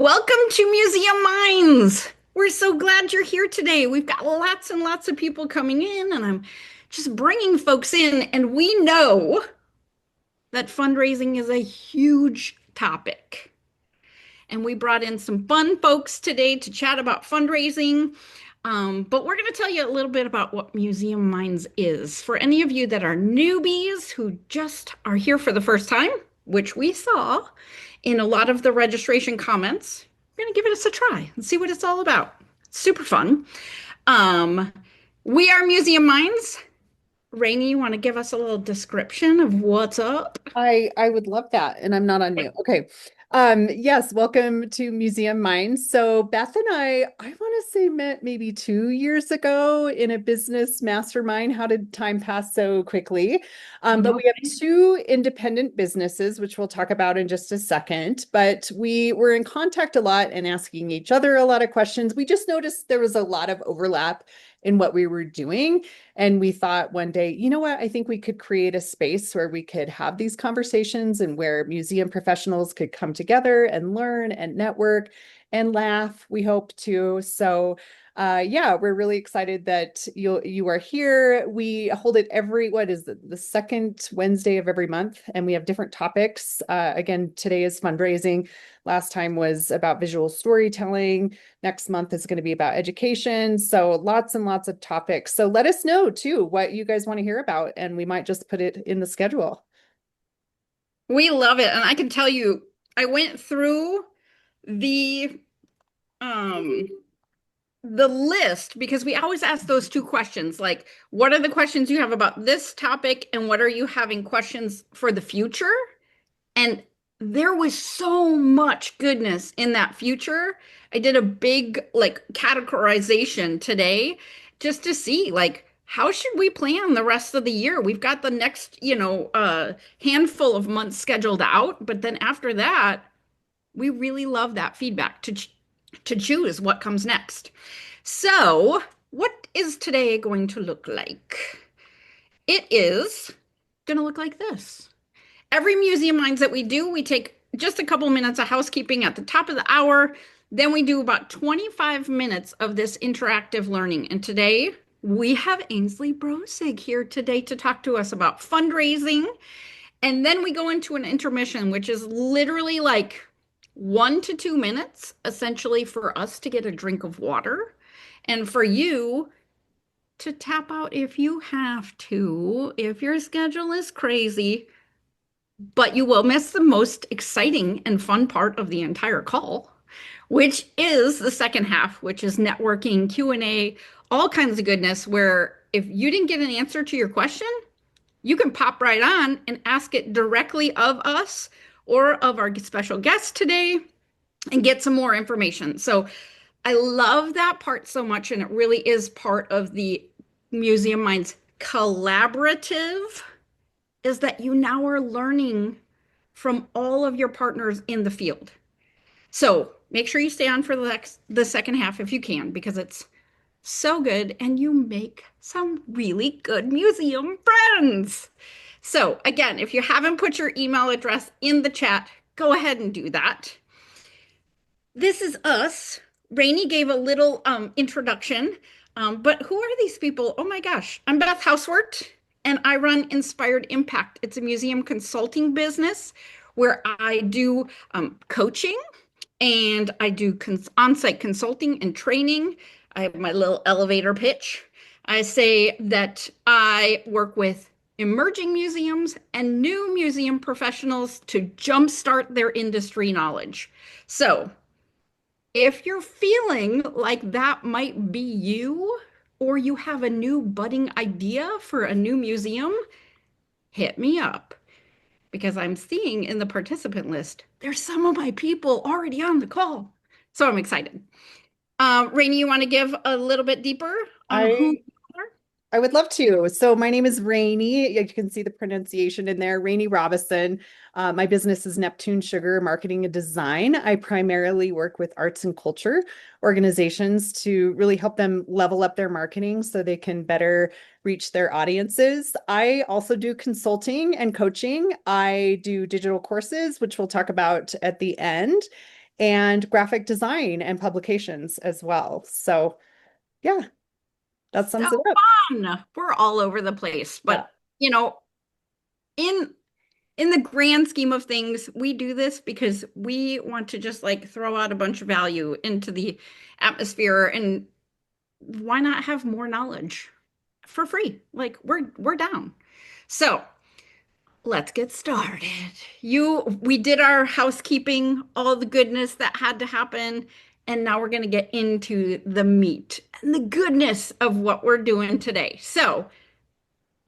Welcome to Museum Minds. We're so glad you're here today. We've got lots and lots of people coming in, and I'm just bringing folks in. And we know that fundraising is a huge topic. And we brought in some fun folks today to chat about fundraising. But we're going to tell you a little bit about what Museum Minds is. For any of you that are newbies who just are here for the first time, which we saw in a lot of the registration comments, we're going to give it a try and see what it's all about. It's super fun. Um, we are Museum Minds. Rainey, you want to give us a little description of what's up? I would love that. And I'm not on mute. Okay. Yes, welcome to Museum Minds. So Beth and I want to say met maybe 2 years ago in a business mastermind. How did time pass so quickly? But No. we have two independent businesses, which we'll talk about in just a second. But we were in contact a lot and asking each other a lot of questions. We just noticed there was a lot of overlap in what we were doing. And we thought one day, you know what? I think we could create a space where we could have these conversations and where museum professionals could come together and learn and network and laugh, we hope to. So yeah, we're really excited that you are here. We hold it what is the second Wednesday of every month, and we have different topics. Again, today is fundraising. Last time was about visual storytelling. Next month is going to be about education. So lots and lots of topics. So let us know too what you guys want to hear about, and we might just put it in the schedule. We love it. And I can tell you, I went through the um the list because we always ask those two questions, like what are the questions you have about this topic and what are you having questions for the future? And there was so much goodness in that future. I did a big like categorization today just to see like how should we plan the rest of the year? We've got the next, handful of months scheduled out, but then after that, we really love that feedback to choose what comes next. So, what is today going to look like? It is going to look like this. Every Museum Minds that we do, we take just a couple minutes of housekeeping at the top of the hour. Then we do about 25 minutes of this interactive learning. And today we have Ainsley Brosig here today to talk to us about fundraising. And then we go into an intermission, which is literally like 1 to 2 minutes, essentially, for us to get a drink of water and for you to tap out if you have to, if your schedule is crazy. But you will miss the most exciting and fun part of the entire call, which is the second half, which is networking, Q&A, all kinds of goodness, where if you didn't get an answer to your question, you can pop right on and ask it directly of us or of our special guest today and get some more information. So I love that part so much, and it really is part of the Museum Minds collaborative, is that you now are learning from all of your partners in the field. So make sure you stay on for the second half if you can, because it's so good and you make some really good museum friends. So again, if you haven't put your email address in the chat, go ahead and do that. This is us. Rainey gave a little introduction, but who are these people? Oh my gosh. I'm Beth Housewort, and I run Inspired Impact. It's a museum consulting business where I do coaching and I do on-site consulting and training. I have my little elevator pitch. I say that I work with emerging museums and new museum professionals to jumpstart their industry knowledge. So, if you're feeling like that might be you, or you have a new budding idea for a new museum, hit me up because I'm seeing in the participant list, there's some of my people already on the call. So I'm excited. Rainey, you want to give a little bit deeper on who I you are? I would love to. So my name is Rainey. You can see the pronunciation in there, Rainey Robison. My business is Neptune Sugar Marketing and Design. I primarily work with arts and culture organizations to really help them level up their marketing so they can better reach their audiences. I also do consulting and coaching. I do digital courses, which we'll talk about at the end. and graphic design and publications as well. So, yeah, that So sums it up. fun. We're all over the place, Yeah. but you know, in in the grand scheme of things, we do this because we want to just like throw out a bunch of value into the atmosphere, and why not have more knowledge for free? Like we're down. So, let's get started. We did our housekeeping, all the goodness that had to happen, and now we're going to get into the meat and the goodness of what we're doing today. So,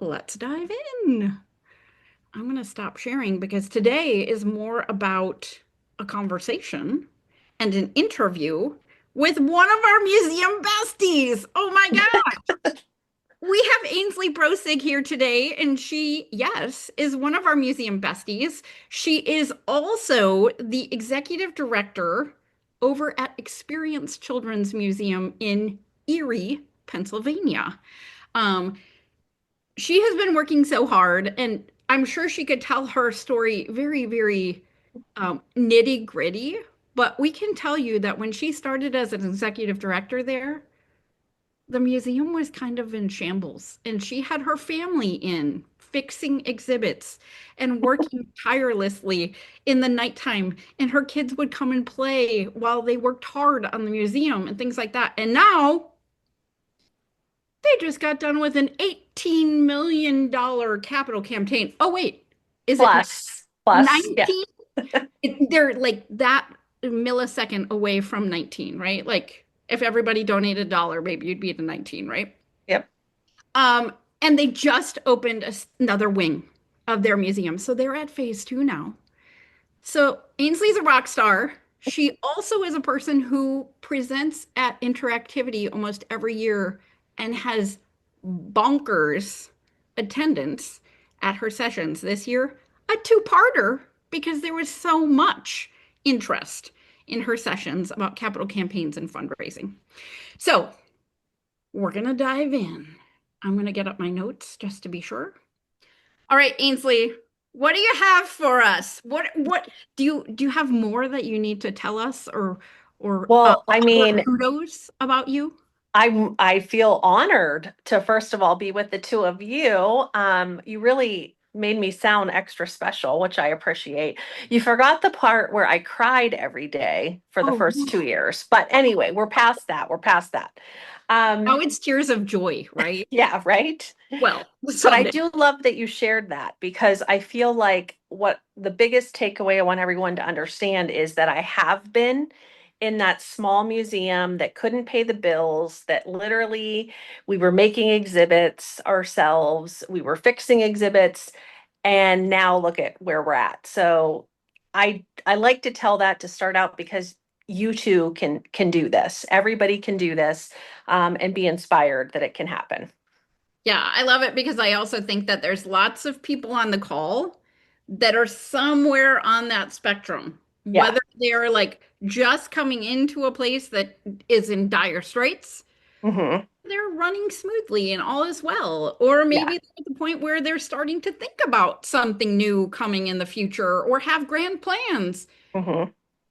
let's dive in. I'm going to stop sharing because today is more about a conversation and an interview with one of our museum besties. Oh my God. We have Ainsley Brosig here today, and she, yes, is one of our museum besties. She is also the executive director over at Experience Children's Museum in Erie, Pennsylvania. Um, she has been working so hard, and I'm sure she could tell her story very, very nitty gritty. But we can tell you that when she started as an executive director there, the museum was kind of in shambles, and she had her family in fixing exhibits and working tirelessly in the nighttime. And her kids would come and play while they worked hard on the museum and things like that. And now they just got done with an $18 million capital campaign. Oh, wait, is it Plus, yeah, 19? They're like that millisecond away from 19, right? Like if everybody donated a dollar, maybe you'd be at a 19, right? yep. Um, and they just opened another wing of their museum. So they're at phase two now. So Ainsley's a rock star. She also is a person who presents at Interactivity almost every year and has bonkers attendance at her sessions. This year, a two-parter because there was so much interest in her sessions about capital campaigns and fundraising. So we're going to dive in. I'm going to get up my notes just to be sure. All right, Ainsley, what do you have for us? What do you have more that you need to tell us or Well, I more mean, kudos about you? I feel honored to first of all be with the two of you. You really made me sound extra special, which I appreciate. You forgot the part where I cried every day for the Oh, first 2 years. But anyway, we're past that. We're past that. now Um, it's tears of joy, right? yeah, right. Well, But I someday. do love that you shared that because I feel like what the biggest takeaway I want everyone to understand is that I have been in that small museum that couldn't pay the bills, that literally we were making exhibits ourselves, we were fixing exhibits, and now look at where we're at. So I like to tell that to start out because you too can do this. Everybody can do this, and be inspired that it can happen. Yeah, I love it because I also think that there's lots of people on the call that are somewhere on that spectrum, Yeah. whether they're like just coming into a place that is in dire straits, Hmm. they're running smoothly and all is well, or Yeah. maybe they're at the point where they're starting to think about something new coming in the future or have grand plans, Hmm.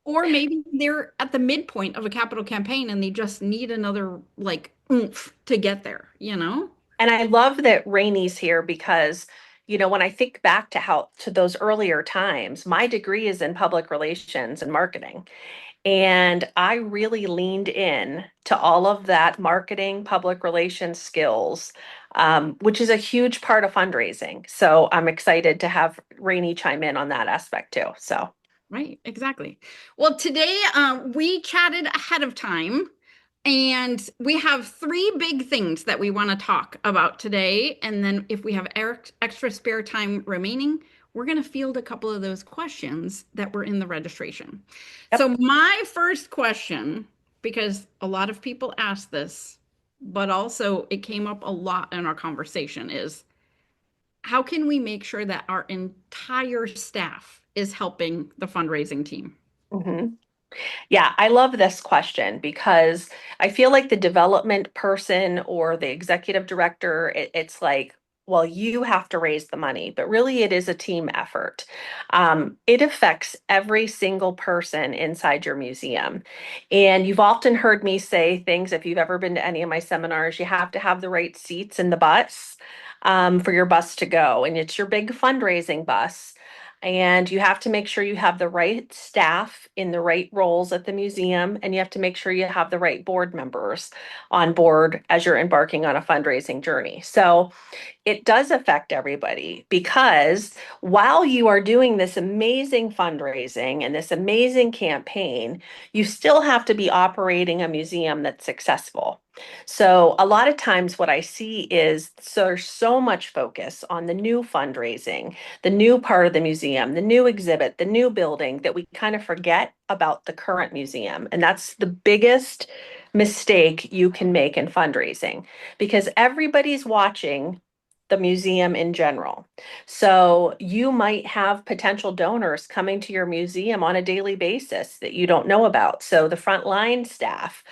or maybe they're at the midpoint of a capital campaign and they just need another like oomph to get there, you know? And I love that Rainey's here because, when I think back to those earlier times, my degree is in public relations and marketing. And I really leaned in to all of that marketing, public relations skills, which is a huge part of fundraising. So I'm excited to have Rainey chime in on that aspect too. So, Right, exactly. Well, today we chatted ahead of time, and we have three big things that we want to talk about today. And then, if we have extra spare time remaining, we're going to field a couple of those questions that were in the registration. yep. So, my first question, because a lot of people ask this, but also it came up a lot in our conversation, is how can we make sure that our entire staff is helping the fundraising team? Hmm. Yeah, I love this question because I feel like the development person or the executive director, it's like well, you have to raise the money, but really it is a team effort. It affects every single person inside your museum. And you've often heard me say things, if you've ever been to any of my seminars, you have to have the right seats in the bus for your bus to go. And it's your big fundraising bus. And you have to make sure you have the right staff in the right roles at the museum. And you have to make sure you have the right board members on board as you're embarking on a fundraising journey. So, it does affect everybody because while you are doing this amazing fundraising and this amazing campaign, you still have to be operating a museum that's successful. So, a lot of times, what I see is there's so much focus on the new fundraising, the new part of the museum, the new exhibit, the new building that we kind of forget about the current museum. And that's the biggest mistake you can make in fundraising because everybody's watching the museum in general. So you might have potential donors coming to your museum on a daily basis that you don't know about. So the frontline staff,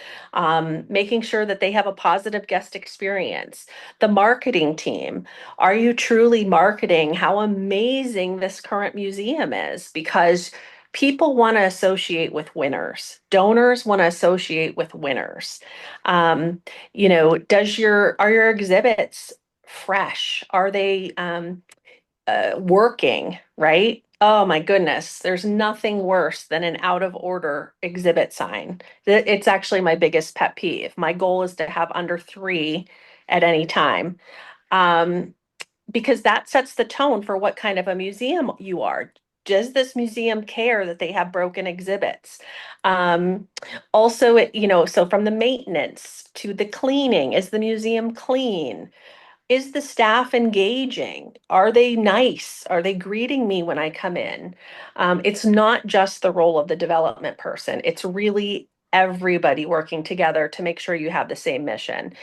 making sure that they have a positive guest experience. The marketing team, are you truly marketing how amazing this current museum is? Because people want to associate with winners. Donors want to associate with winners. Um, are your exhibits fresh? Are they working, right? Oh my goodness, there's nothing worse than an out of order exhibit sign. It's actually my biggest pet peeve. My goal is to have under 3 at any time. Um, because that sets the tone for what kind of a museum you are. Does this museum care that they have broken exhibits? Um, Also, so from the maintenance to the cleaning, is the museum clean? Is the staff engaging? Are they nice? Are they greeting me when I come in? It's not just the role of the development person. It's really everybody working together to make sure you have the same mission.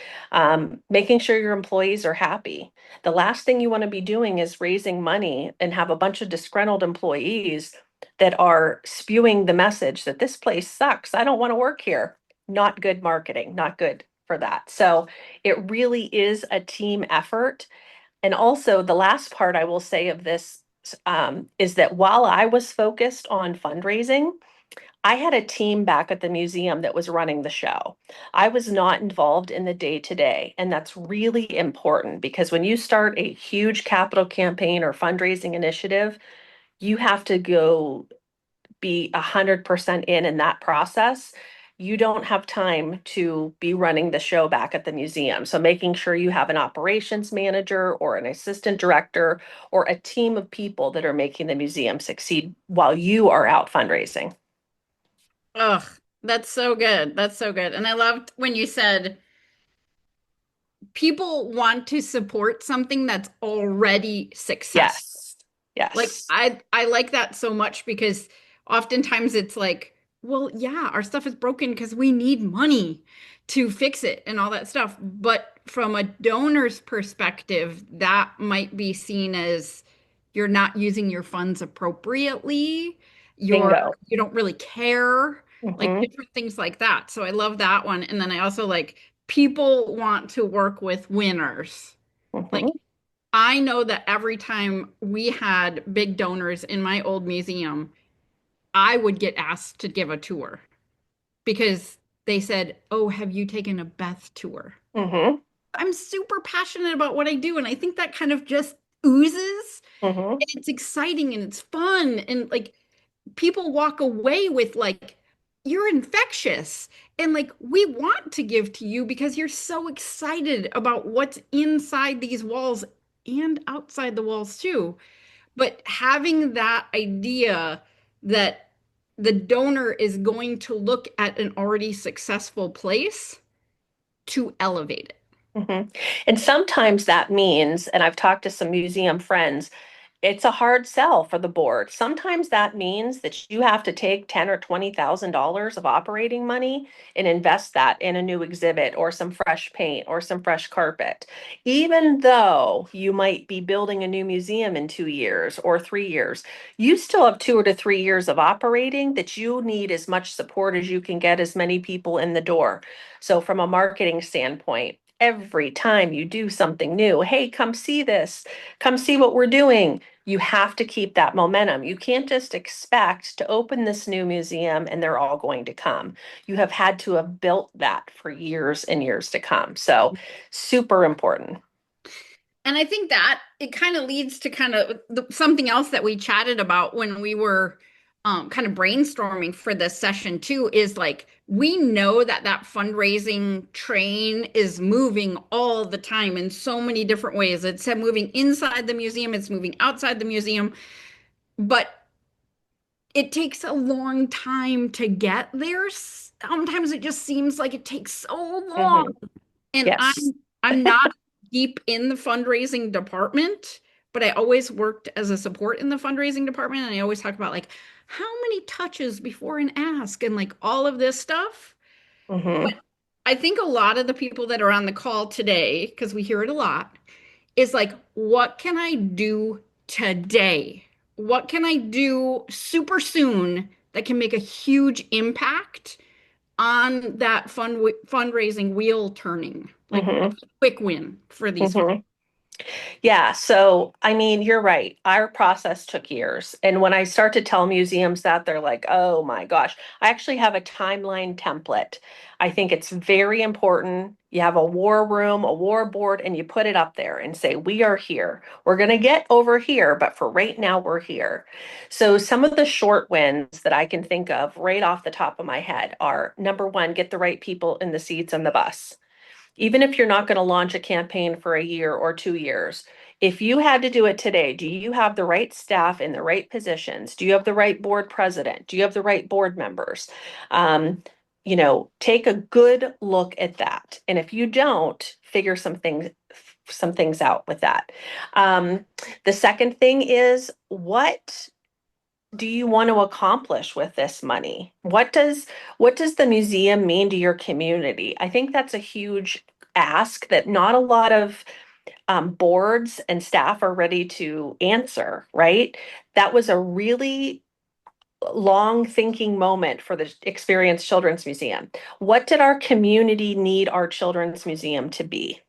Making sure your employees are happy. The last thing you want to be doing is raising money and have a bunch of disgruntled employees that are spewing the message that this place sucks. I don't want to work here. Not good marketing, not good for that. So, it really is a team effort. And also, the last part I will say of this is that while I was focused on fundraising, I had a team back at the museum that was running the show. I was not involved in the day to day. And that's really important because when you start a huge capital campaign or fundraising initiative, you have to go be 100% in that process. You don't have time to be running the show back at the museum. So making sure you have an operations manager or an assistant director or a team of people that are making the museum succeed while you are out fundraising. Ugh, that's so good. That's so good. And I loved when you said people want to support something that's already successful. Yes. Like Yes. I like that so much because oftentimes it's like, well, yeah, our stuff is broken because we need money to fix it and all that stuff. But from a donor's perspective, that might be seen as you're not using your funds appropriately. Bingo. You don't really care, like Hmm. different things like that. So I love that one. And then I also like people want to work with winners. Like Hmm. I know that every time we had big donors in my old museum, I would get asked to give a tour because they said, "Oh, have you taken a Beth tour?" Hmm. I'm super passionate about what I do, and I think that kind of just oozes. Hmm. And it's exciting and it's fun, and like people walk away with like, "You're infectious." And like we want to give to you because you're so excited about what's inside these walls and outside the walls too. But having that idea that the donor is going to look at an already successful place to elevate it. Hmm. And sometimes that means, and I've talked to some museum friends, it's a hard sell for the board. Sometimes that means that you have to take 10 or $20,000 of operating money and invest that in a new exhibit or some fresh paint or some fresh carpet. Even though you might be building a new museum in 2 years or 3 years, you still have 2 to 3 years of operating that you need as much support as you can get as many people in the door. So from a marketing standpoint, every time you do something new. Hey, come see this. Come see what we're doing. You have to keep that momentum. You can't just expect to open this new museum and they're all going to come. You have had to have built that for years and years to come. So, super important. And I think that it kind of leads to kind of something else that we chatted about when we were kind of brainstorming for this session too, is like we know that that fundraising train is moving all the time in so many different ways. It's moving inside the museum, it's moving outside the museum, but it takes a long time to get there. Sometimes it just seems like it takes so long. Mhm. And Yes. I'm not deep in the fundraising department, but I always worked as a support in the fundraising department. And I always talk about like how many touches before an ask and like all of this stuff. Hmm. I think a lot of the people that are on the call today, because we hear it a lot, is like, what can I do today? What can I do super soon that can make a huge impact on that fundraising wheel turning? Like, Hmm. what's a quick win for these folks? Hmm. Yeah, so I mean, you're right. Our process took years. And when I start to tell museums that, they're like, oh my gosh. I actually have a timeline template. I think it's very important. You have a war room, a war board, and you put it up there and say, we are here. We're going to get over here, but for right now, we're here. So some of the short wins that I can think of right off the top of my head are number one, get the right people in the seats on the bus. Even if you're not going to launch a campaign for a year or 2 years, if you had to do it today, do you have the right staff in the right positions? Do you have the right board president? Do you have the right board members? Um, take a good look at that. And if you don't, figure some things out with that. Um, the second thing is, what do you want to accomplish with this money? What does the museum mean to your community? I think that's a huge ask that not a lot of boards and staff are ready to answer, right? That was a really long thinking moment for the Experience Children's Museum. What did our community need our children's museum to be?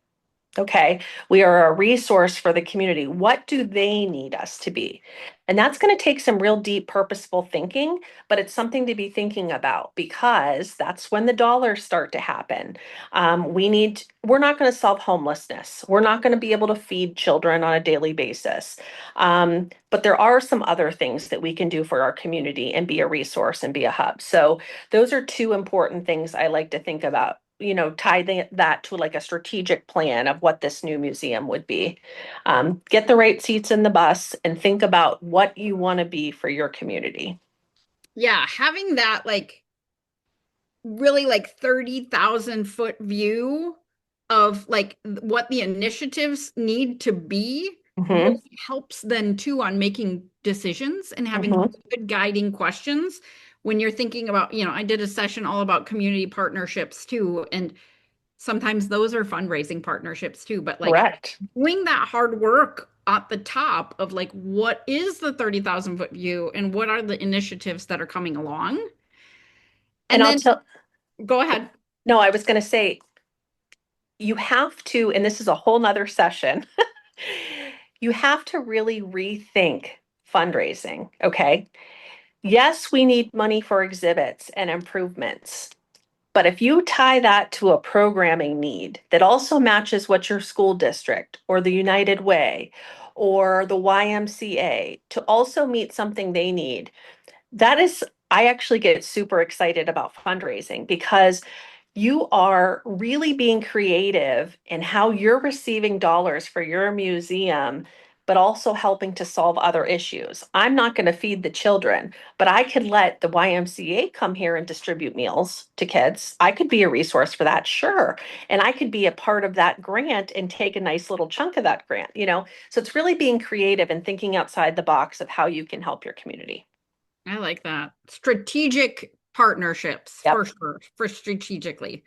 Okay, we are a resource for the community. What do they need us to be? And that's going to take some real deep, purposeful thinking, but it's something to be thinking about because that's when the dollars start to happen. We're not going to solve homelessness. We're not going to be able to feed children on a daily basis. But there are some other things that we can do for our community and be a resource and be a hub. So those are two important things I like to think about, tie that to like a strategic plan of what this new museum would be. Get the right seats in the bus and think about what you want to be for your community. Yeah, having that like really like 30,000 foot view of like what the initiatives need to be really Hmm. helps then too on making decisions and having Hmm. good guiding questions when you're thinking about, I did a session all about community partnerships too, and sometimes those are fundraising partnerships too, but like Correct. doing that hard work at the top of like what is the 30,000 foot view and what are the initiatives that are coming along, And and I'll then tell, go ahead. no, I was going to say, you have to, and this is a whole nother session, you have to really rethink fundraising. Okay. Yes, we need money for exhibits and improvements. But if you tie that to a programming need that also matches what your school district or the United Way or the YMCA to also meet something they need, I actually get super excited about fundraising because you are really being creative in how you're receiving dollars for your museum, but also helping to solve other issues. I'm not going to feed the children, but I could let the YMCA come here and distribute meals to kids. I could be a resource for that, sure. And I could be a part of that grant and take a nice little chunk of that grant. So it's really being creative and thinking outside the box of how you can help your community. I like that. Strategic partnerships Yep. for sure, for strategically.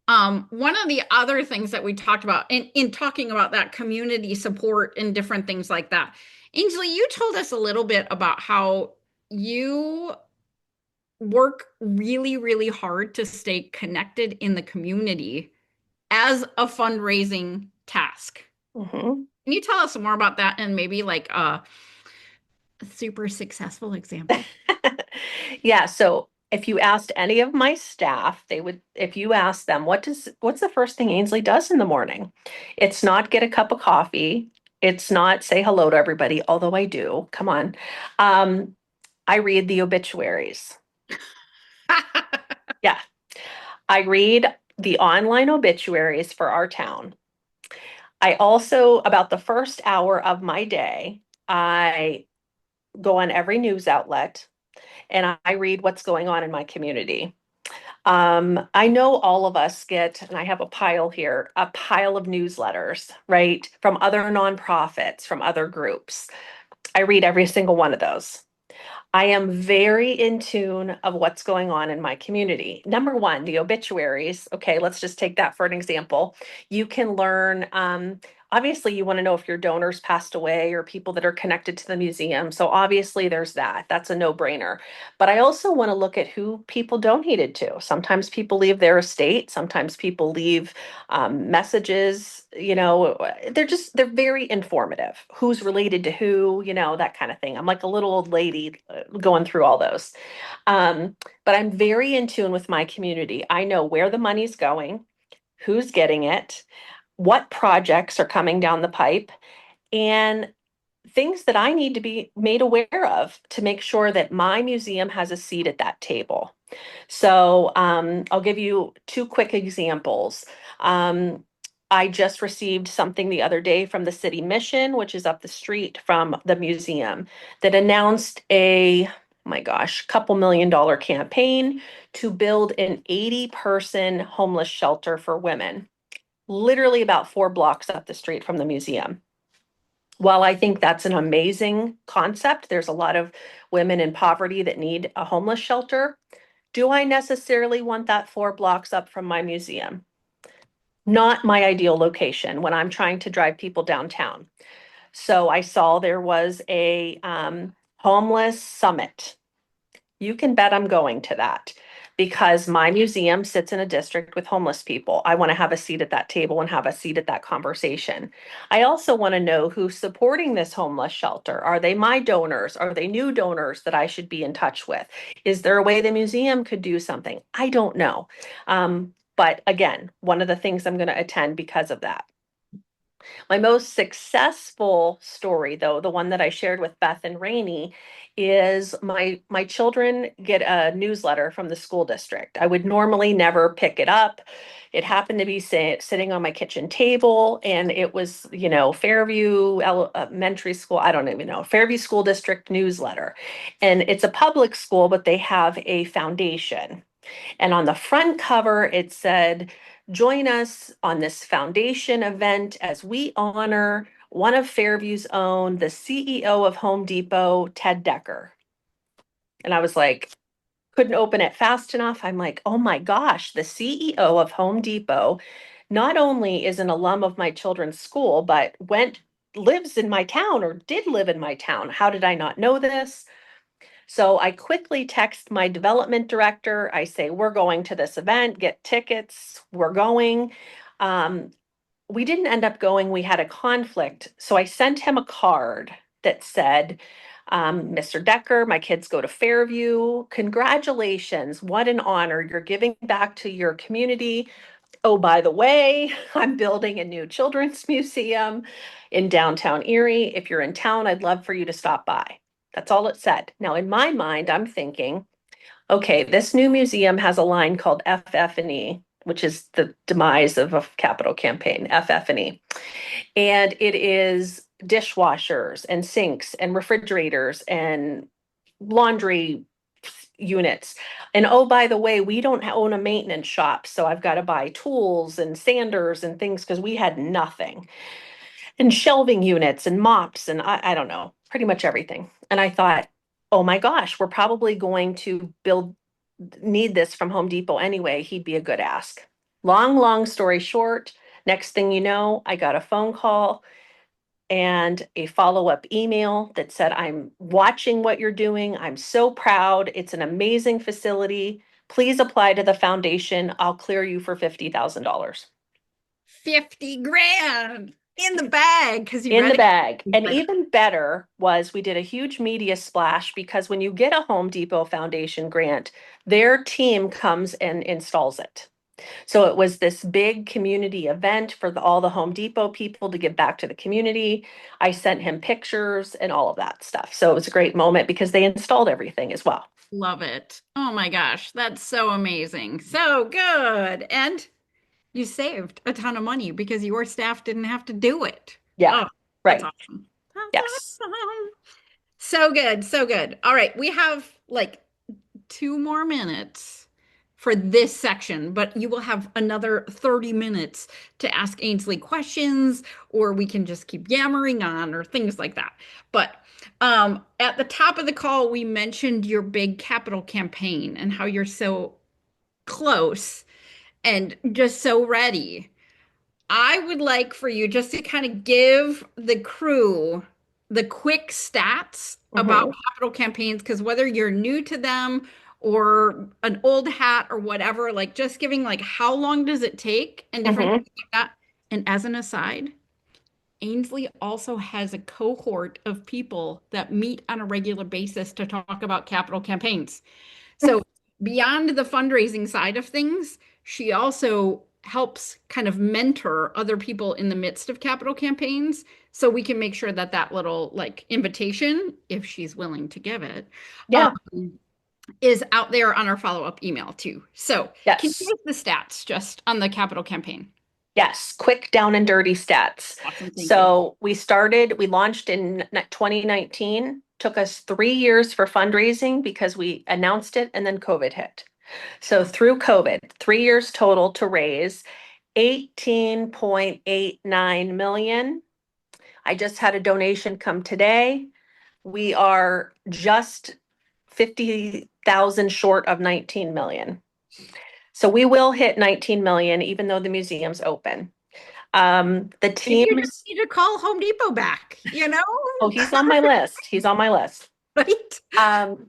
One of the other things that we talked about in talking about that community support and different things like that, Ainsley, you told us a little bit about how you work really, really hard to stay connected in the community as a fundraising task. Mhm. Can you tell us more about that and maybe like a super successful example? Yeah, so if you asked any of my staff, they would, if you asked them, what's the first thing Ainsley does in the morning? It's not get a cup of coffee. It's not say hello to everybody, although I do. Come on. Um, I read the obituaries. Yeah, I read the online obituaries for our town. I also, about the first hour of my day, I go on every news outlet and I read what's going on in my community. I know all of us get, and I have a pile here, a pile of newsletters, right? From other nonprofits, from other groups. I read every single one of those. I am very in tune of what's going on in my community. Number one, the obituaries. Okay, let's just take that for an example. You can learn, obviously, you want to know if your donors passed away or people that are connected to the museum. So obviously, there's that. That's a no-brainer. But I also want to look at who people donated to. Sometimes people leave their estate. Sometimes people leave messages. They're very informative. Who's related to who, that kind of thing. I'm like a little old lady going through all those. But I'm very in tune with my community. I know where the money's going, who's getting it, what projects are coming down the pipe, and things that I need to be made aware of to make sure that my museum has a seat at that table. So I'll give you two quick examples. Um, I just received something the other day from the city mission, which is up the street from the museum, that announced a, oh my gosh, couple $1 million campaign to build an 80-person homeless shelter for women, literally about 4 blocks up the street from the museum. While I think that's an amazing concept, there's a lot of women in poverty that need a homeless shelter. Do I necessarily want that 4 blocks up from my museum? Not my ideal location when I'm trying to drive people downtown. So I saw there was a homeless summit. You can bet I'm going to that because my museum sits in a district with homeless people. I want to have a seat at that table and have a seat at that conversation. I also want to know who's supporting this homeless shelter. Are they my donors? Are they new donors that I should be in touch with? Is there a way the museum could do something? I don't know. But again, one of the things I'm going to attend because of that. My most successful story, though, the one that I shared with Beth and Rainey, is my children get a newsletter from the school district. I would normally never pick it up. It happened to be sitting on my kitchen table, and it was, Fairview Elementary School. I don't even know, Fairview School District newsletter, and it's a public school, but they have a foundation. And on the front cover, it said, join us on this foundation event as we honor one of Fairview's own, the CEO of Home Depot, Ted Decker. And I was like, couldn't open it fast enough. I'm like, oh my gosh, the CEO of Home Depot not only is an alum of my children's school, but lives in my town or did live in my town. How did I not know this? So I quickly text my development director. I say, we're going to this event, get tickets, we're going. Um, we didn't end up going. We had a conflict. So I sent him a card that said, Mr. Decker, my kids go to Fairview. Congratulations. What an honor. You're giving back to your community. Oh, by the way, I'm building a new children's museum in downtown Erie. If you're in town, I'd love for you to stop by. That's all it said. Now, in my mind, I'm thinking, okay, this new museum has a line called FF&E, which is the demise of a capital campaign, FF&E. And it is dishwashers and sinks and refrigerators and laundry units. And oh, by the way, we don't own a maintenance shop. So I've got to buy tools and sanders and things because we had nothing. And shelving units and mops and I don't know, pretty much everything. And I thought, oh my gosh, we're probably going to need this from Home Depot anyway. He'd be a good ask. Long story short, next thing you know, I got a phone call and a follow-up email that said, I'm watching what you're doing. I'm so proud. It's an amazing facility. Please apply to the foundation. I'll clear you for $50,000. 50 grand in the bag because you In read the it. bag. And even better was we did a huge media splash because when you get a Home Depot Foundation grant, their team comes and installs it. So it was this big community event for all the Home Depot people to give back to the community. I sent him pictures and all of that stuff. So it was a great moment because they installed everything as well. Love it. Oh my gosh, that's so amazing. So good. And you saved a ton of money because your staff didn't have to do it. Yeah, Oh, that's right. awesome. That's Yes. awesome. So good, so good. All right, we have like 2 more minutes for this section, but you will have another 30 minutes to ask Ainsley questions, or we can just keep yammering on, or things like that. But at the top of the call, we mentioned your big capital campaign and how you're so close and just so ready. I would like for you just to kind of give the crew the quick stats about Hmm. capital campaigns, because whether you're new to them or an old hat or whatever, like just giving like how long does it take and different Hmm. things like that. And as an aside, Ainsley also has a cohort of people that meet on a regular basis to talk about capital campaigns. So beyond the fundraising side of things, she also helps kind of mentor other people in the midst of capital campaigns. So we can make sure that that little like invitation, if she's willing to give it, Yeah. is out there on our follow-up email too. So can you Yes. give the stats just on the capital campaign? Yes. Quick down and dirty stats. Awesome, thank you. So we launched in 2019. Took us 3 years for fundraising because we announced it and then COVID hit. So through COVID, 3 years total to raise 18.89 million. I just had a donation come today. We are just 50,000 short of 19 million. So we will hit 19 million, even though the museum's open. The Maybe you just teams, need to call Home Depot back, you know? oh, he's on my list. He's on my list. Right? Um,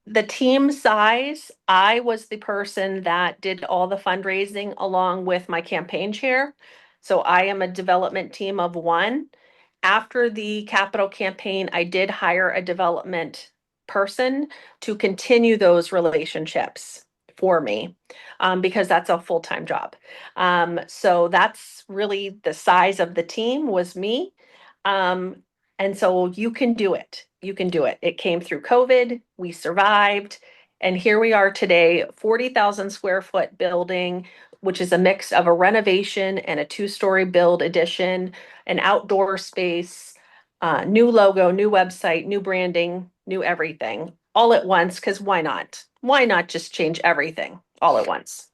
the team size, I was the person that did all the fundraising along with my campaign chair. So I am a development team of one. After the capital campaign, I did hire a development person to continue those relationships for me, because that's a full-time job. So that's really the size of the team was me. Um, and so you can do it. You can do it. It came through COVID. We survived. And here we are today, 40,000 square foot building, which is a mix of a renovation and a two-story build addition, an outdoor space, new logo, new website, new branding, new everything all at once. Because why not? Why not just change everything all at once?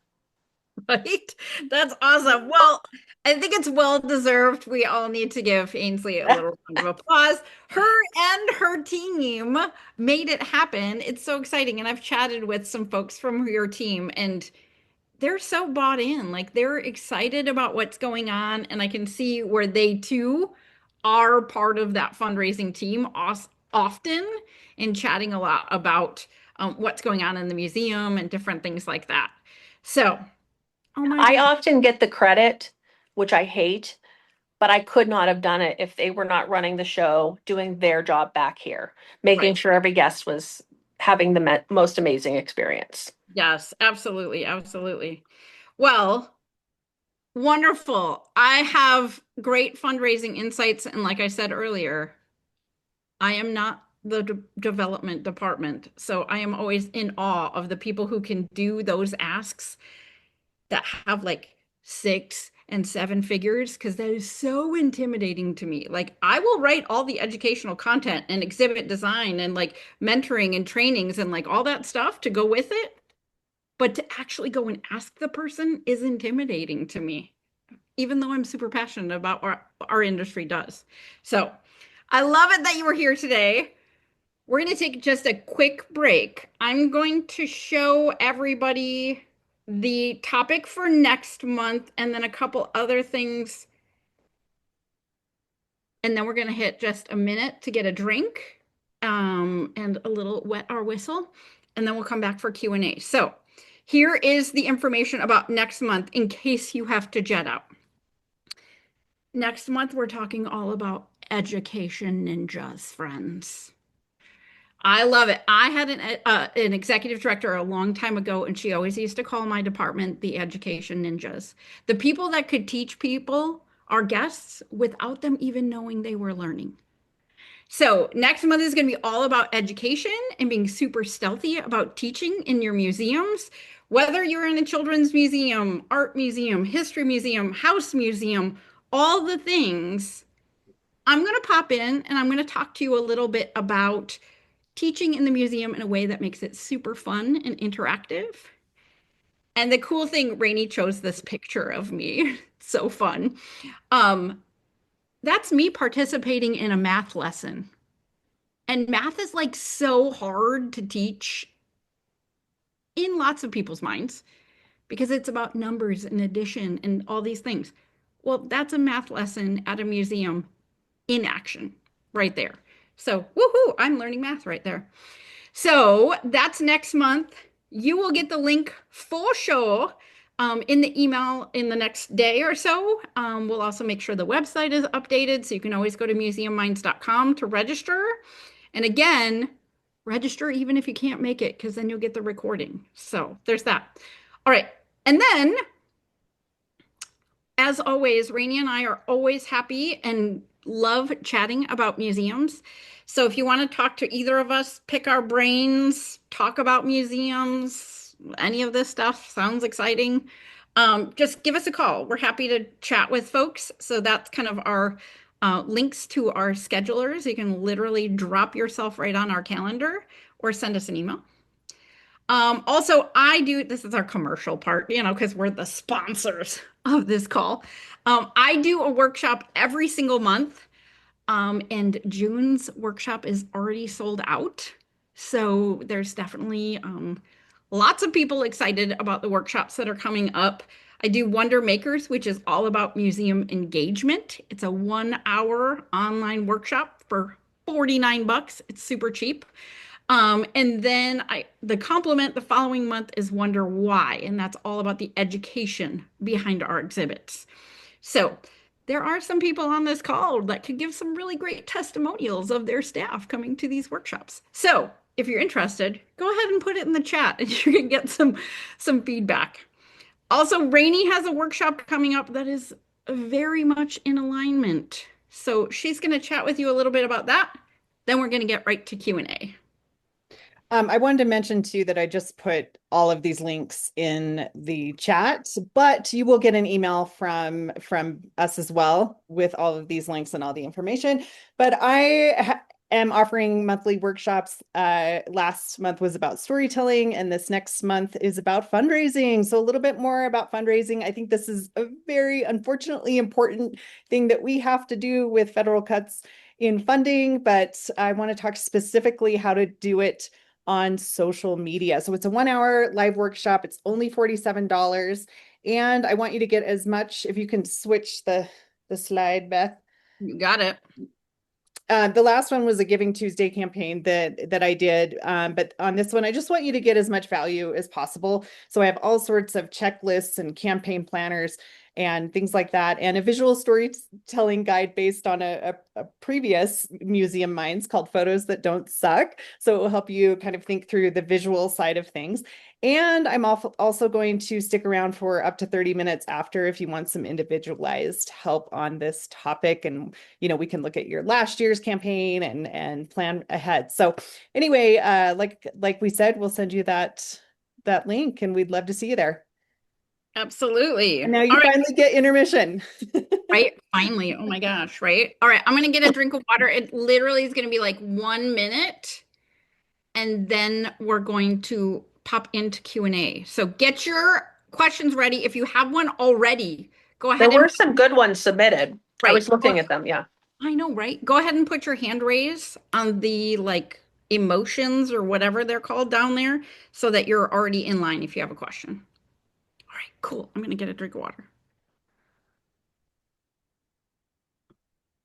Right? That's awesome. Well, I think it's well deserved. We all need to give Ainsley a little round of applause. Her and her team made it happen. It's so exciting. And I've chatted with some folks from your team, and they're so bought in. Like they're excited about what's going on. And I can see where they too are part of that fundraising team often and chatting a lot about what's going on in the museum and different things like that. So, oh my I God. often get the credit, which I hate, but I could not have done it if they were not running the show, doing their job back here, making Right. sure every guest was having the most amazing experience. Yes, absolutely. Absolutely. Well, wonderful. I have great fundraising insights. And like I said earlier, I am not the development department. So I am always in awe of the people who can do those asks that have like 6 and 7 figures, because that is so intimidating to me. Like I will write all the educational content and exhibit design and like mentoring and trainings and like all that stuff to go with it. But to actually go and ask the person is intimidating to me, even though I'm super passionate about what our industry does. So I love it that you were here today. We're going to take just a quick break. I'm going to show everybody the topic for next month and then a couple other things. And then we're going to hit just a minute to get a drink, and a little wet our whistle. And then we'll come back for Q&A. So here is the information about next month in case you have to jet out. Next month, we're talking all about education ninjas, friends. I love it. I had an executive director a long time ago, and she always used to call my department the education ninjas. The people that could teach people, our guests, without them even knowing they were learning. So next month is going to be all about education and being super stealthy about teaching in your museums. Whether you're in a children's museum, art museum, history museum, house museum, all the things, I'm going to pop in and I'm going to talk to you a little bit about teaching in the museum in a way that makes it super fun and interactive. And the cool thing, Rainey chose this picture of me. So fun. Um, that's me participating in a math lesson. And math is like so hard to teach in lots of people's minds because it's about numbers and addition and all these things. Well, that's a math lesson at a museum in action right there. So, woohoo, I'm learning math right there. So that's next month. You will get the link for sure in the email in the next day or so. We'll also make sure the website is updated so you can always go to museumminds.com to register. And again, register even if you can't make it because then you'll get the recording. So there's that. All right. And then as always, Rainey and I are always happy and love chatting about museums. So if you want to talk to either of us, pick our brains, talk about museums, any of this stuff sounds exciting, just give us a call. We're happy to chat with folks. So that's kind of our links to our schedulers. You can literally drop yourself right on our calendar or send us an email. Also, I do, this is our commercial part, because we're the sponsors of this call. I do a workshop every single month, and June's workshop is already sold out. So there's definitely lots of people excited about the workshops that are coming up. I do Wonder Makers, which is all about museum engagement. It's a 1 hour online workshop for 49 bucks. It's super cheap. And then the complement the following month is Wonder Why, and that's all about the education behind our exhibits. So there are some people on this call that could give some really great testimonials of their staff coming to these workshops. So if you're interested, go ahead and put it in the chat and you can get some feedback. Also, Rainey has a workshop coming up that is very much in alignment. So she's going to chat with you a little bit about that. Then we're going to get right to Q&A. I wanted to mention too that I just put all of these links in the chat, but you will get an email from us as well with all of these links and all the information. But I am offering monthly workshops. Last month was about storytelling, and this next month is about fundraising. So a little bit more about fundraising. I think this is a very unfortunately important thing that we have to do with federal cuts in funding, but I want to talk specifically how to do it on social media. So it's a 1 hour live workshop. It's only $47. And I want you to get as much, if you can switch the slide, Beth. You got it. The last one was a Giving Tuesday campaign that I did. But on this one, I just want you to get as much value as possible. So I have all sorts of checklists and campaign planners and things like that, and a visual storytelling guide based on a previous Museum Minds called Photos That Don't Suck. So it will help you kind of think through the visual side of things. And I'm also going to stick around for up to 30 minutes after if you want some individualized help on this topic. And, we can look at your last year's campaign and plan ahead. So anyway, like we said, we'll send you that link and we'd love to see you there. Absolutely. And now you All right. finally get intermission. Right. Finally. Oh my gosh. Right. All right. I'm going to get a drink of water. It literally is going to be like 1 minute. And then we're going to pop into Q&A. So get your questions ready. If you have one already, go There ahead were and some good ones submitted. I right. was looking at them, yeah. I know, right? Go ahead and put your hand raise on the like emotions or whatever they're called down there so that you're already in line if you have a question. All right, cool. I'm going to get a drink of water.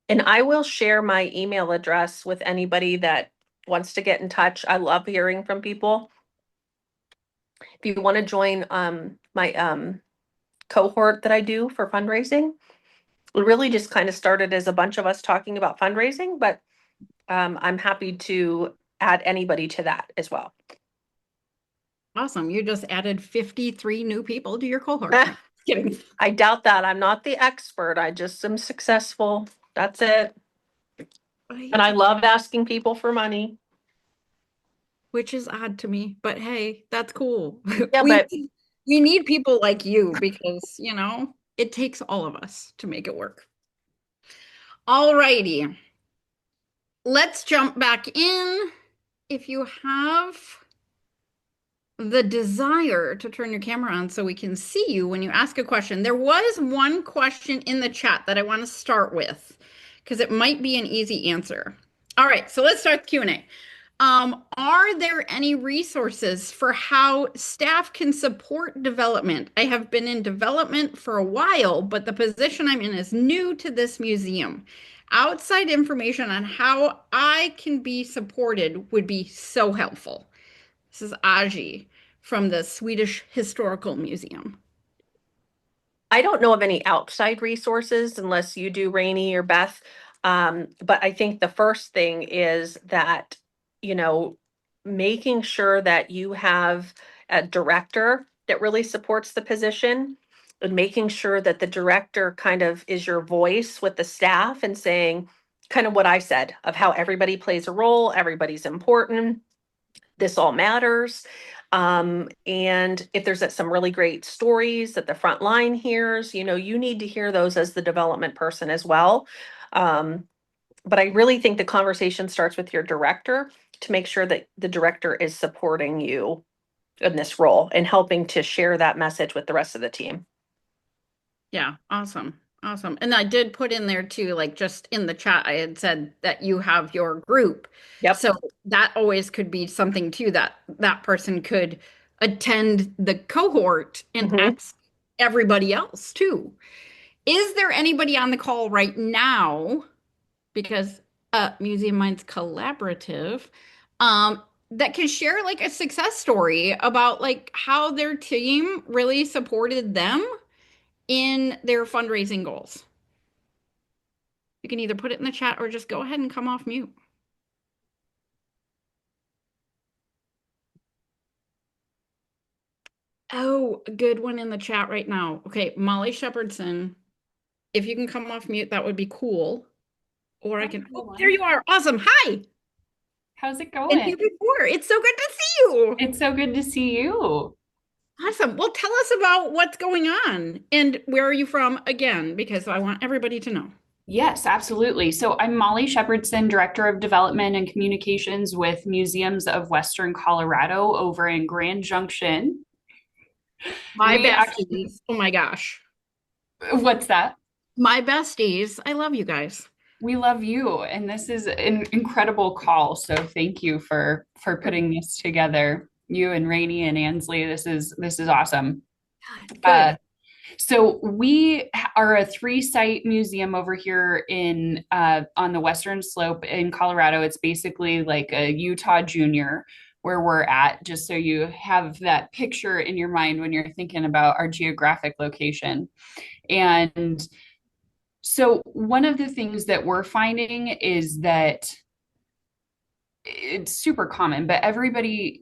And I will share my email address with anybody that wants to get in touch. I love hearing from people. If you want to join my cohort that I do for fundraising, really just kind of started as a bunch of us talking about fundraising, but I'm happy to add anybody to that as well. Awesome. You just added 53 new people to your cohort. No, just kidding. I doubt that. I'm not the expert. I just am successful. That's it. And I love asking people for money. Which is odd to me, but hey, that's cool. Yeah, We but we need people like you because, it takes all of us to make it work. All righty. Let's jump back in. If you have the desire to turn your camera on so we can see you when you ask a question. There was one question in the chat that I want to start with because it might be an easy answer. All right, so let's start the Q&A. Are there any resources for how staff can support development? I have been in development for a while, but the position I'm in is new to this museum. Outside information on how I can be supported would be so helpful. This is Aji from the Swedish Historical Museum. I don't know of any outside resources unless you do, Rainey or Beth. But I think the first thing is that, you know, making sure that you have a director that really supports the position and making sure that the director kind of is your voice with the staff and saying kind of what I said of how everybody plays a role, everybody's important, this all matters. And if there's some really great stories that the front line hears, you need to hear those as the development person as well. But I really think the conversation starts with your director to make sure that the director is supporting you in this role and helping to share that message with the rest of the team. Yeah, awesome. Awesome. And I did put in there too, like just in the chat, I had said that you have your group. Yep. So that always could be something too that that person could attend the cohort and Mhm. ask everybody else too. Is there anybody on the call right now? Because Museum Minds Collaborative, that can share like a success story about like how their team really supported them in their fundraising goals. You can either put it in the chat or just go ahead and come off mute. Oh, a good one in the chat right now. Okay, Molly Shepherdson. If you can come off mute, that would be cool. Or I Hi, can. Oh, there everyone. you are. Awesome. Hi. How's it Been here going? before. It's so good to see you. It's so good to see you. Awesome. Well, tell us about what's going on and where are you from again, because I want everybody to know. Yes, absolutely. So I'm Molly Shepherdson, Director of Development and Communications with Museums of Western Colorado over in Grand Junction. My We actually, besties. Oh my gosh. what's that? My besties. I love you guys. We love you, and this is an incredible call. So thank you for Good. putting this together. You and Rainey and Ansley, this is awesome. Uh, Good. So we are a three-site museum over here in on the Western Slope in Colorado. It's basically like a Utah Junior where we're at, just so you have that picture in your mind when you're thinking about our geographic location. And so one of the things that we're finding is that it's super common, but everybody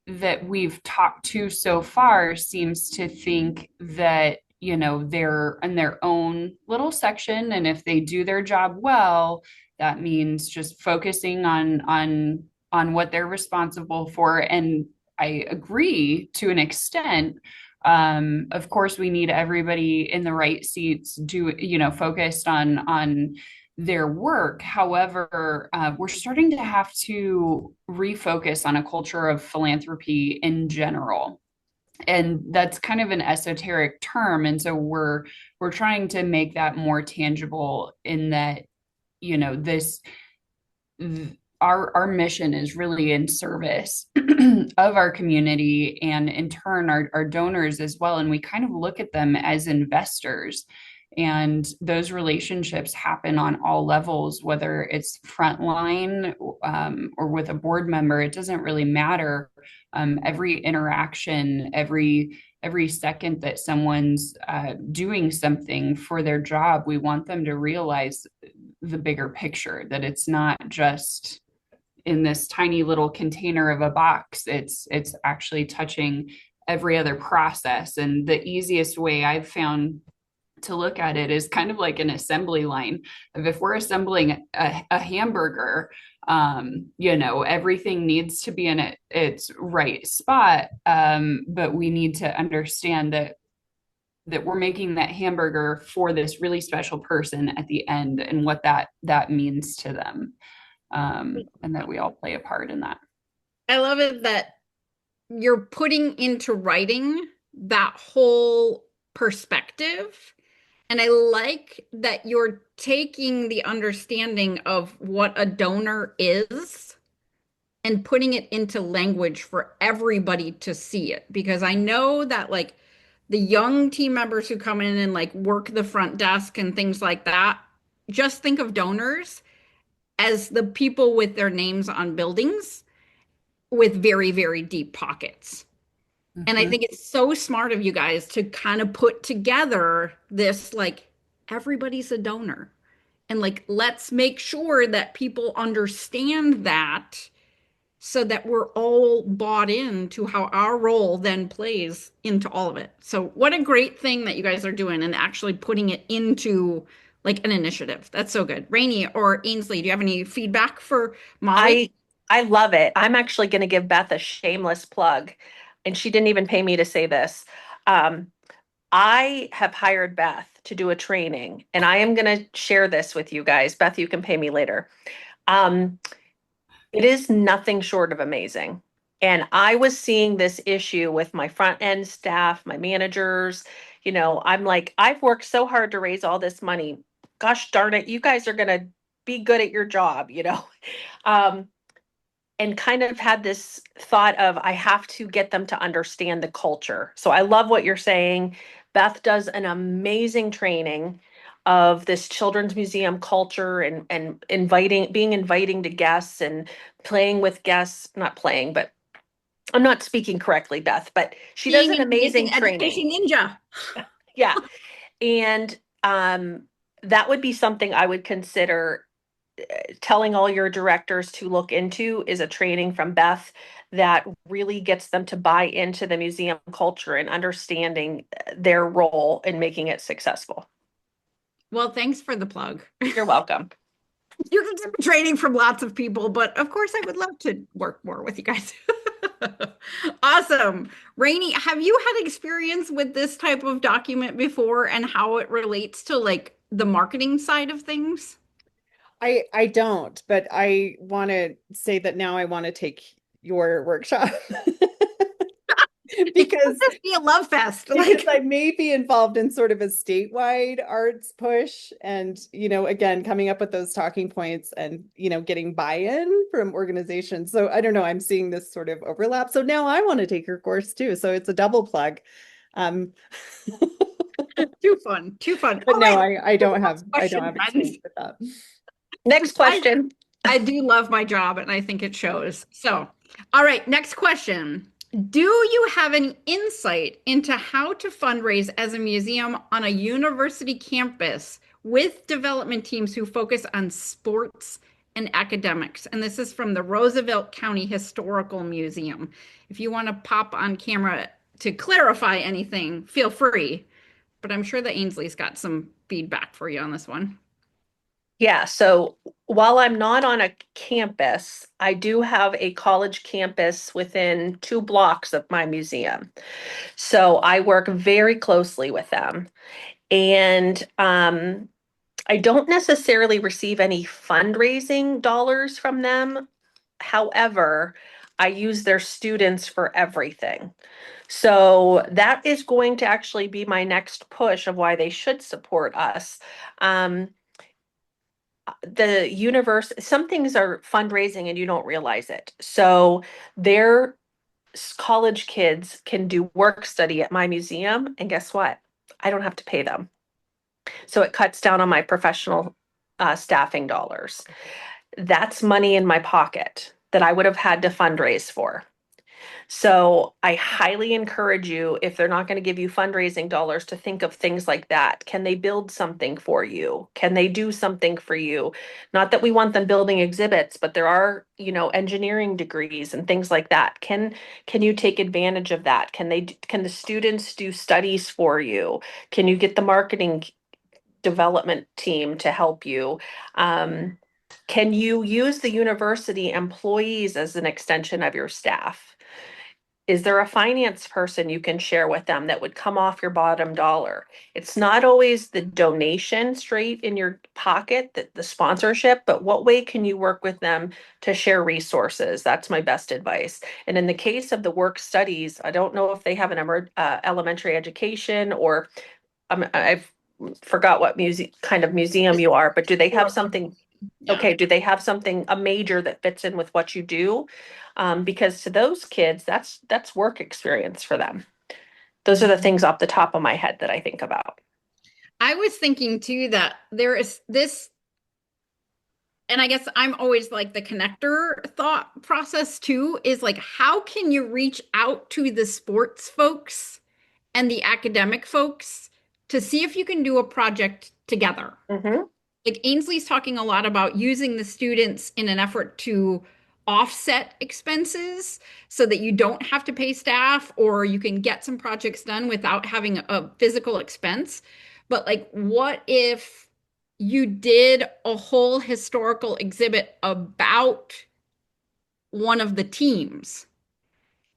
that we've talked to so far seems to think that, they're in their own little section, and if they do their job well, that means just focusing on what they're responsible for. And I agree to an extent. Of course, we need everybody in the right seats, focused on their work. However, we're starting to have to refocus on a culture of philanthropy in general. And that's kind of an esoteric term. And so we're trying to make that more tangible in that, this our mission is really in service of our community and in turn our donors as well. And we kind of look at them as investors. And those relationships happen on all levels, whether it's frontline or with a board member, it doesn't really matter. Every interaction, every every second that someone's doing something for their job, we want them to realize the bigger picture, that it's not just in this tiny little container of a box. It's actually touching every other process. And the easiest way I've found to look at it is kind of like an assembly line of, if we're assembling a hamburger, everything needs to be in its right spot, but we need to understand that we're making that hamburger for this really special person at the end, and what that means to them, and that we all play a part in that. I love it that you're putting into writing that whole perspective. And I like that you're taking the understanding of what a donor is and putting it into language for everybody to see it. Because I know that, like, the young team members who come in and like work the front desk and things like that, just think of donors as the people with their names on buildings with very, very deep pockets. And I Mhm. think it's so smart of you guys to kind of put together this, like, everybody's a donor. And like, let's make sure that people understand that, so that we're all bought into how our role then plays into all of it. So what a great thing that you guys are doing and actually putting it into like an initiative. That's so good. Rainey or Ainsley, do you have any feedback for Molly? I I love it. I'm actually going to give Beth a shameless plug, and she didn't even pay me to say this. Um, I have hired Beth to do a training, and I am going to share this with you guys. Beth, you can pay me later. Um, it is nothing short of amazing. And I was seeing this issue with my front end staff, my managers. I'm like, I've worked so hard to raise all this money. Gosh darn it, you guys are going to be good at your job. Um, and kind of had this thought of, I have to get them to understand the culture. So I love what you're saying. Beth does an amazing training of this children's museum culture, and being inviting to guests and playing with guests, not playing, but I'm not speaking correctly, Beth, but she does Being an an amazing amazing training. education ninja. Yeah. And that would be something I would consider telling all your directors to look into, is a training from Beth that really gets them to buy into the museum culture and understanding their role in making it successful. Well, thanks for the plug. You're welcome. You can get training from lots of people, but of course, I would love to work more with you guys. Awesome. Rainey, have you had experience with this type of document before and how it relates to like the marketing side of things? I don't, but I want to say that now I want to take your workshop It could because just be a love fest. because Like, I may be involved in sort of a statewide arts push, and again, coming up with those talking points and getting buy-in from organizations. So I don't know, I'm seeing this sort of overlap. So now I want to take your course too. So it's a double plug. Um too fun, too fun. but All no, right. I don't Question, have friends. experience with that. Next question. I do love my job and I think it shows. So, all right, next question. Do you have any insight into how to fundraise as a museum on a university campus with development teams who focus on sports and academics? And this is from the Roosevelt County Historical Museum. If you want to pop on camera to clarify anything, feel free. But I'm sure that Ainsley's got some feedback for you on this one. Yeah, so while I'm not on a campus, I do have a college campus within 2 blocks of my museum. So I work very closely with them. And I don't necessarily receive any fundraising dollars from them. However, I use their students for everything. So that is going to actually be my next push of why they should support us. Um, the universe, some things are fundraising and you don't realize it. So their college kids can do work study at my museum, and guess what? I don't have to pay them. So it cuts down on my professional staffing dollars. That's money in my pocket that I would have had to fundraise for. So I highly encourage you, if they're not going to give you fundraising dollars, to think of things like that. Can they build something for you? Can they do something for you? Not that we want them building exhibits, but there are, engineering degrees and things like that. Can you take advantage of that? Can the students do studies for you? Can you get the marketing development team to help you? Um, can you use the university employees as an extension of your staff? Is there a finance person you can share with them that would come off your bottom dollar? It's not always the donation straight in your pocket, the sponsorship, but what way can you work with them to share resources? That's my best advice. And in the case of the work studies, I don't know if they have an elementary education, or I've forgot what kind of museum you are, but do they have something? Yeah. Okay, do they have something, a major that fits in with what you do? Because to those kids, that's work experience for them. Those are the things off the top of my head that I think about. I was thinking too that there is this, and I guess I'm always like the connector thought process too, is like, how can you reach out to the sports folks and the academic folks to see if you can do a project together? Hmm. Like Ainsley's talking a lot about using the students in an effort to offset expenses so that you don't have to pay staff or you can get some projects done without having a physical expense. But like, what if you did a whole historical exhibit about one of the teams?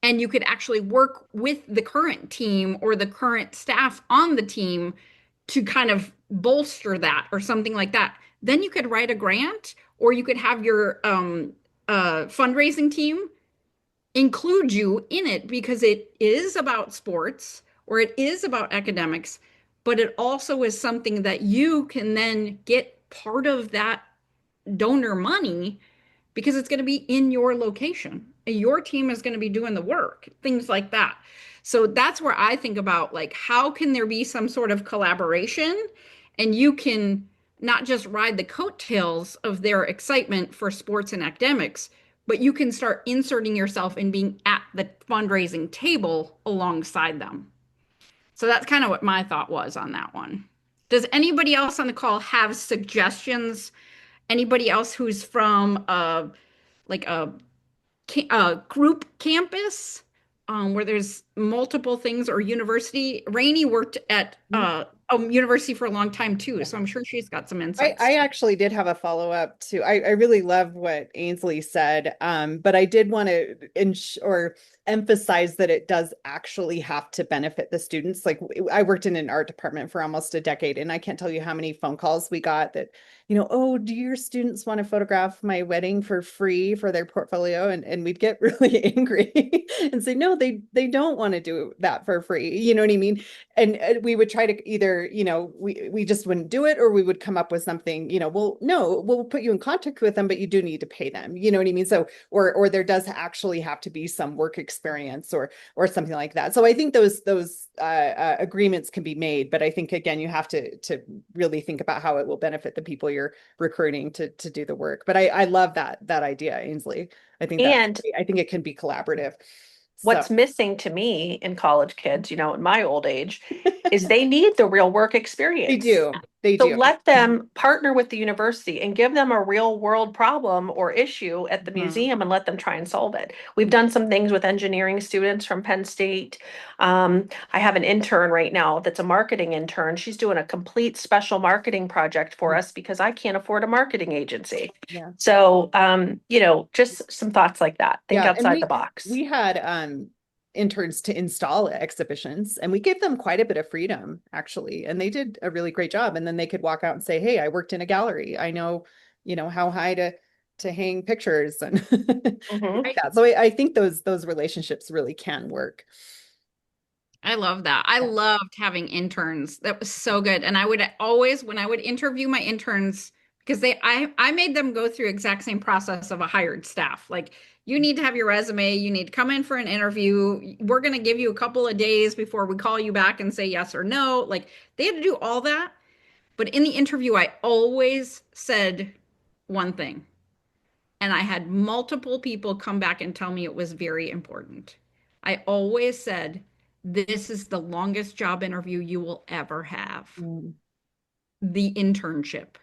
And you could actually work with the current team or the current staff on the team to kind of bolster that or something like that. Then you could write a grant, or you could have your fundraising team include you in it because it is about sports or it is about academics, but it also is something that you can then get part of that donor money because it's going to be in your location. Your team is going to be doing the work, things like that. So that's where I think about like, how can there be some sort of collaboration and you can not just ride the coattails of their excitement for sports and academics, but you can start inserting yourself and being at the fundraising table alongside them. So that's kind of what my thought was on that one. Does anybody else on the call have suggestions? Anybody else who's from like a group campus where there's multiple things or university? Rainey worked at a university for a long time too, so I'm sure she's got some insights. I actually did have a follow-up to, I really love what Ainsley said, but I did want to or emphasize that it does actually have to benefit the students. Like I worked in an art department for almost a decade, and I can't tell you how many phone calls we got that, oh, do your students want to photograph my wedding for free for their portfolio? And we'd get really angry and say, no, they don't want to do that for free. You know what I mean? And we would try to either, we just wouldn't do it, or we would come up with something, well, no, we'll put you in contact with them, but you do need to pay them. You know what I mean? So, or there does actually have to be some work experience or something like that. So I think those agreements can be made, but I think again, you have to really think about how it will benefit the people you're recruiting to do the work. But I love that idea, Ainsley. And I think it can be collaborative. So what's missing to me in college kids, in my old age, is they need the real work they experience. do. They So do. let them partner with the university and give them a real world problem or issue at the Mhm. museum and let them try and solve it. We've done some things with engineering students from Penn State. I have an intern right now that's a marketing intern. She's doing a complete special marketing project for us because I can't afford a marketing agency. Yeah. So, just some thoughts like that. Think Yeah, and outside the box. we had interns to install exhibitions, and we gave them quite a bit of freedom actually, and they did a really great job. And then they could walk out and say, "Hey, I worked in a gallery. I know, how high to hang pictures and Mhm. like that." So I think those relationships really can work. I love that. I Yeah. loved having interns. That was so good. And I would always, when I would interview my interns, because I made them go through exact same process of a hired staff. Like, you need to have your resume, you need to come in for an interview. We're going to give you a couple of days before we call you back and say yes or no. Like, they had to do all that. But in the interview, I always said one thing. And I had multiple people come back and tell me it was very important. I always said, this is the longest job interview you will ever have, Mm. the internship,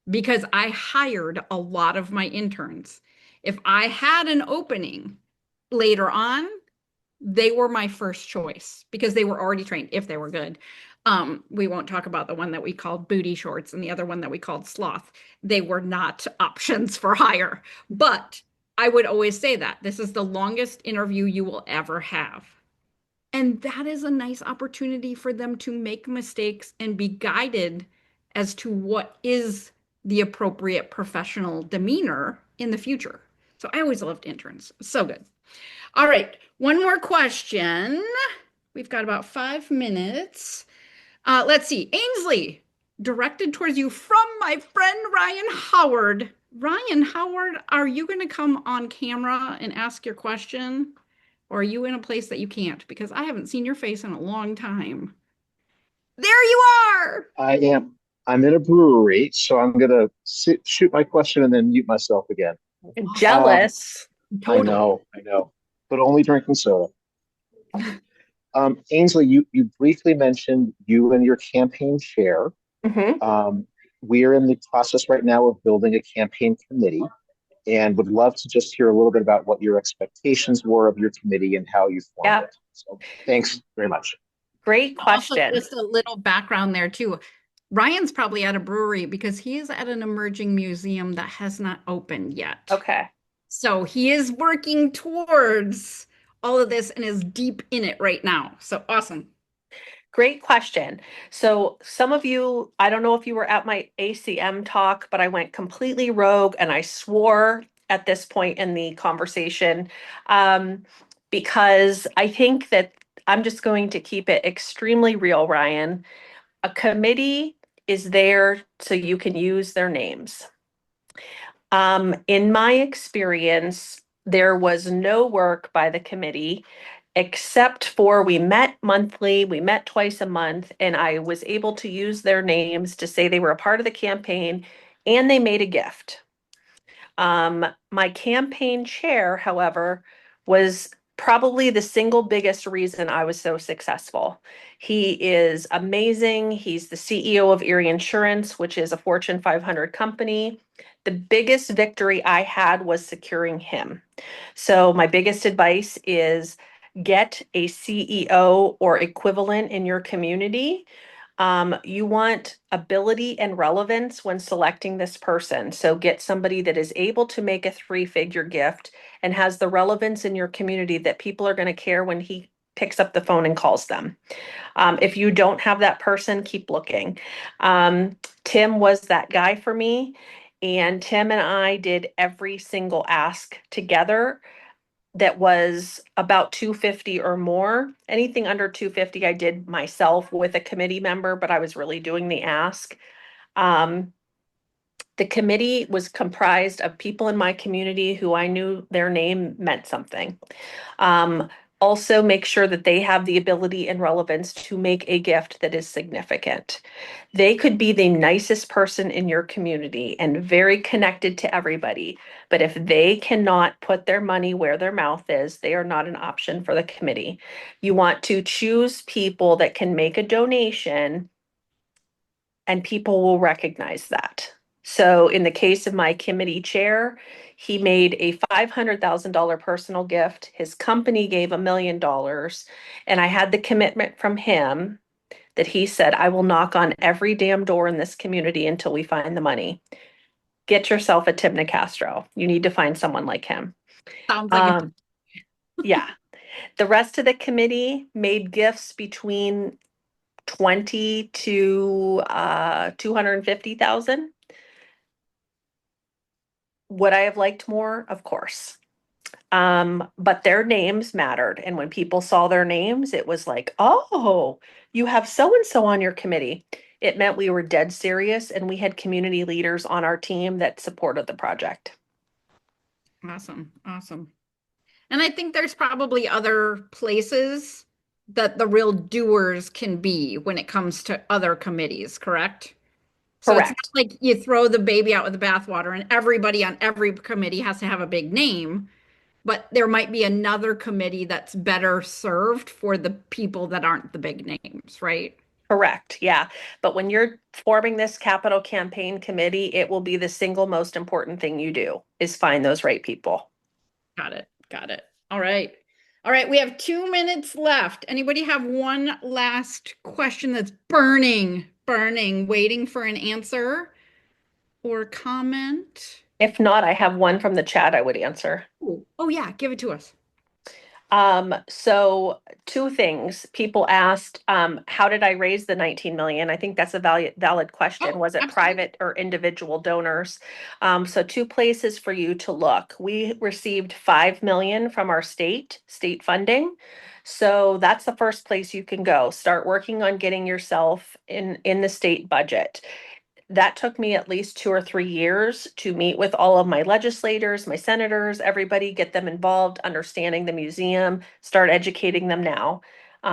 because I hired a lot of my interns. If I had an opening later on, they were my first choice because they were already trained if they were good. We won't talk about the one that we called booty shorts and the other one that we called sloth. They were not options for hire. But I would always say that this is the longest interview you will ever have. And that is a nice opportunity for them to make mistakes and be guided as to what is the appropriate professional demeanor in the future. So I always loved interns. So good. All right, one more question. We've got about 5 minutes. Let's see. Ainsley, directed towards you from my friend Ryan Howard. Ryan Howard, are you going to come on camera and ask your question? Or are you in a place that you can't? Because I haven't seen your face in a long time. There you are. I am. I'm in a brewery, so I'm gonna shoot my question and then mute myself again. Awesome. Um, Jealous. Totally. I know, but only drinking soda. Ainsley, you briefly mentioned you and your campaign chair. Hmm. We are in the process right now of building a campaign committee, and would love to just hear a little bit about what your expectations were of your committee and how you formed Yeah, it. So, thanks very much. great Also, question. just a little background there too. Ryan's probably at a brewery because he is at an emerging museum that has not opened yet. Okay. So he is working towards all of this and is deep in it right now. So awesome. Great question. So, some of you, I don't know if you were at my ACM talk, but I went completely rogue and I swore at this point in the conversation, um, because I think that I'm just going to keep it extremely real, Ryan. A committee is there so you can use their names. In my experience, there was no work by the committee except for we met monthly, we met twice a month, and I was able to use their names to say they were a part of the campaign and they made a gift. My campaign chair, however, was probably the single biggest reason I was so successful. He is amazing. He's the CEO of Erie Insurance, which is a Fortune 500 company. The biggest victory I had was securing him. So, my biggest advice is get a CEO or equivalent in your community. You want ability and relevance when selecting this person. So get somebody that is able to make a three-figure gift and has the relevance in your community that people are going to care when he picks up the phone and calls them. If you don't have that person, keep looking. Tim was that guy for me. And Tim and I did every single ask together that was about 250 or more. Anything under 250, I did myself with a committee member, but I was really doing the ask. Um, the committee was comprised of people in my community who I knew their name meant something. Um, Also, make sure that they have the ability and relevance to make a gift that is significant. They could be the nicest person in your community and very connected to everybody. But if they cannot put their money where their mouth is, they are not an option for the committee. You want to choose people that can make a donation and people will recognize that. So in the case of my committee chair, he made a $500,000 personal gift. His company gave $1 million. And I had the commitment from him that he said, I will knock on every damn door in this community until we find the money. Get yourself a Tim Nicastro. You need to find someone like him. Sounds like a Yeah. The rest of the committee made gifts between 20 to 250,000. Would I have liked more? Of course. But their names mattered. And when people saw their names, it was like, oh, you have so and so on your committee. It meant we were dead serious and we had community leaders on our team that supported the project. awesome. Awesome. And I think there's probably other places that the real doers can be when it comes to other committees, correct? So it's not Correct. like you throw the baby out with the bathwater and everybody on every committee has to have a big name. but there might be another committee that's better served for the people that aren't the big names, right? Correct, yeah. But when you're forming this capital campaign committee, it will be the single most important thing you do is find those right people. Got it. Got it. All right. All right. We have 2 minutes left. Anybody have one last question that's burning, waiting for an answer or comment? If not, I have one from the chat I would answer. Oh, yeah. Give it to us. So two things. People asked, how did I raise the 19 million? I think that's a valid question. Oh, Was it absolutely. private or individual donors? So two places for you to look. We received 5 million from our state funding. So that's the first place you can go. Start working on getting yourself in the state budget. That took me at least 2 or 3 years to meet with all of my legislators, my senators, everybody, get them involved, understanding the museum, start educating them now,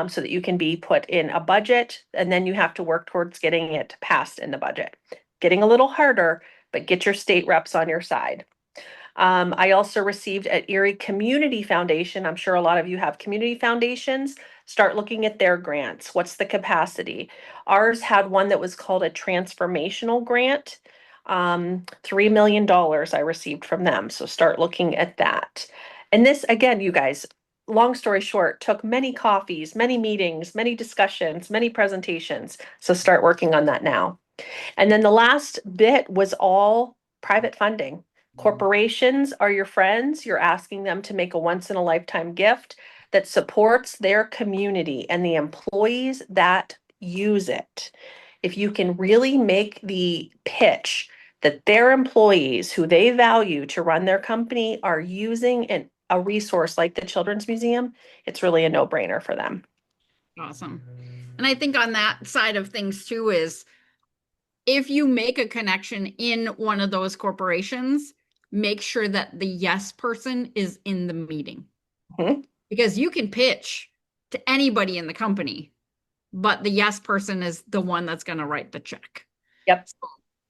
so that you can be put in a budget, and then you have to work towards getting it passed in the budget. Getting a little harder, but get your state reps on your side. I also received at Erie Community Foundation. I'm sure a lot of you have community foundations. Start looking at their grants. What's the capacity? Ours had one that was called a transformational grant. $3 million I received from them. So start looking at that. And this, again, you guys, long story short, took many coffees, many meetings, many discussions, many presentations. So start working on that now. And then the last bit was all private funding. Corporations are your friends. You're asking them to make a once in a lifetime gift that supports their community and the employees that use it. If you can really make the pitch that their employees who they value to run their company are using a resource like the Children's Museum, it's really a no-brainer for them. Awesome. And I think on that side of things too is if you make a connection in one of those corporations, make sure that the yes person is in the meeting. Mhm. Because you can pitch to anybody in the company, but the yes person is the one that's going to write the check. Yep. So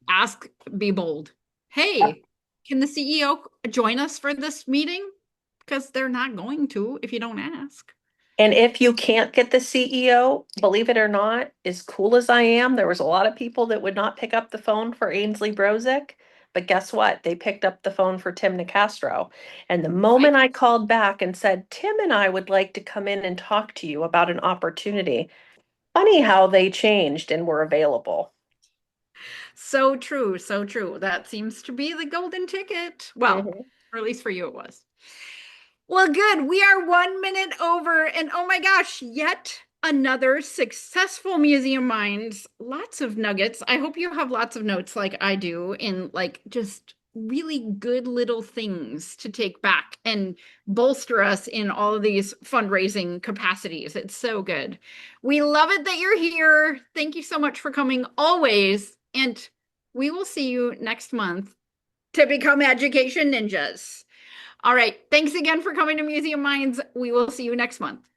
ask, be bold. Hey, can the CEO join us for this meeting? Because they're not going to if you don't ask. And if you can't get the CEO, believe it or not, as cool as I am, there was a lot of people that would not pick up the phone for Ainsley Brozick. But guess what? They picked up the phone for Tim Nicastro. And the moment I called back and said, Tim and I would like to come in and talk to you about an opportunity, funny how they changed and were available. So true, so true. That seems to be the golden ticket. Well, Mhm. or at least for you it was. Well, good. We are 1 minute over, and oh my gosh, yet another successful Museum Minds. Lots of nuggets. I hope you have lots of notes like I do, in like just really good little things to take back and bolster us in all of these fundraising capacities. It's so good. We love it that you're here. Thank you so much for coming always, and we will see you next month to become education ninjas. All right. Thanks again for coming to Museum Minds. We will see you next month.